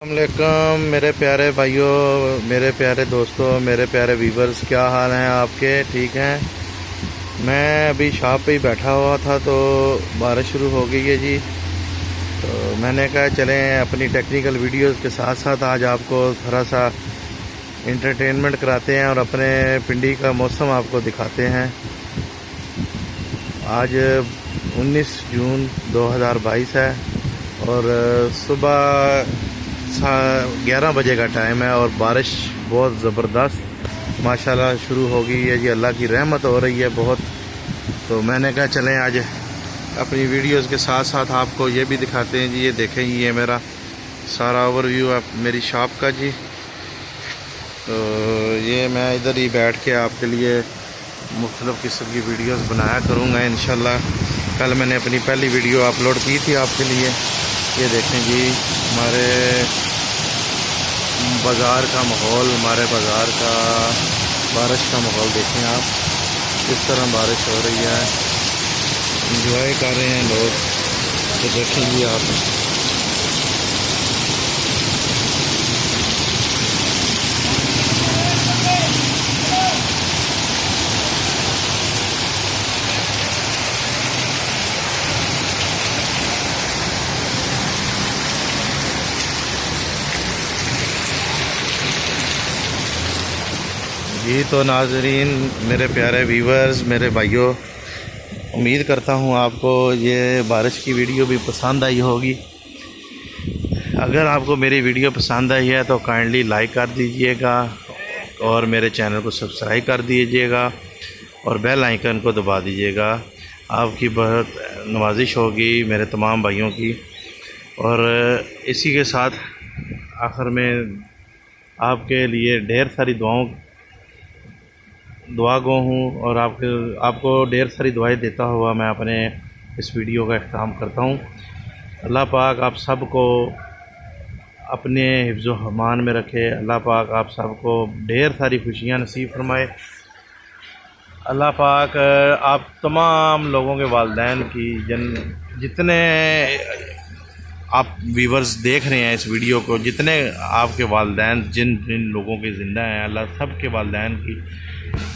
अस्सलामुअलैकुम मेरे प्यारे भाइयों, मेरे प्यारे दोस्तों, मेरे प्यारे व्यूवर्स, क्या हाल हैं आपके? ठीक हैं। मैं अभी शॉप पे ही बैठा हुआ था तो बारिश शुरू हो गई है जी। तो मैंने कहा चलें अपनी टेक्निकल वीडियोस के साथ साथ आज आपको थोड़ा सा इंटरटेनमेंट कराते हैं और अपने पिंडी का मौसम आपको दिखाते हैं। आज 19 जून 2022 है और सुबह 11 बजे का टाइम है और बारिश बहुत ज़बरदस्त माशाल्लाह शुरू हो गई है जी। अल्लाह की रहमत हो रही है बहुत। तो मैंने कहा चलें आज अपनी वीडियोस के साथ साथ आपको ये भी दिखाते हैं जी। ये देखें, ये मेरा सारा ओवरव्यू है मेरी शॉप का जी। तो ये मैं इधर ही बैठ के आपके लिए मुख्तलिफ़ किस्म की वीडियोस बनाया करूँगा इंशाल्लाह। कल मैंने अपनी पहली वीडियो अपलोड की थी आपके लिए। ये देखें जी हमारे बाज़ार का माहौल, हमारे बाज़ार का बारिश का माहौल देखें आप। किस तरह बारिश हो रही है, एंजॉय कर रहे हैं लोग। तो देखें जी आप, जी। तो नाज़रीन, मेरे प्यारे व्यूवर्स, मेरे भाइयों, उम्मीद करता हूँ आपको ये बारिश की वीडियो भी पसंद आई होगी। अगर आपको मेरी वीडियो पसंद आई है तो काइंडली लाइक कर दीजिएगा और मेरे चैनल को सब्सक्राइब कर दीजिएगा और बेल आइकन को दबा दीजिएगा। आपकी बहुत नवाजिश होगी मेरे तमाम भाइयों की। और इसी के साथ आखिर में आपके लिए ढेर सारी दुआ गो हूँ और आपको ढेर सारी दुआएं देता हुआ मैं अपने इस वीडियो का अख्ताम करता हूँ। अल्लाह पाक आप सबको अपने हिफ्ज़ व अमान में रखे। अल्लाह पाक आप सबको ढेर सारी खुशियाँ नसीब फरमाए। अल्लाह पाक आप तमाम लोगों के वालिदैन की जितने आप व्यूवर्स देख रहे हैं इस वीडियो को, जितने आपके वालिदैन जिन जिन लोगों के ज़िंदा हैं, अल्लाह सब के वालिदैन की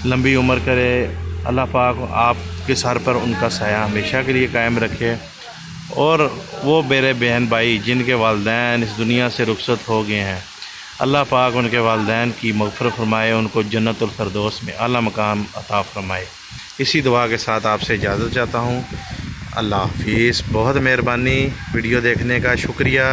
लंबी उम्र करे। अल्लाह पाक आपके सर पर उनका साया हमेशा के लिए कायम रखे। और वो मेरे बहन भाई जिनके वालिदैन इस दुनिया से रुखसत हो गए हैं, अल्लाह पाक उनके वालिदैन की मग़फ़िरत फरमाए, उनको जन्नतुल फ़िरदौस में आला मकाम अता फ़रमाए। इसी दुआ के साथ आपसे इजाज़त चाहता हूँ। अल्लाह हाफ़िज़। बहुत मेहरबानी वीडियो देखने का, शुक्रिया।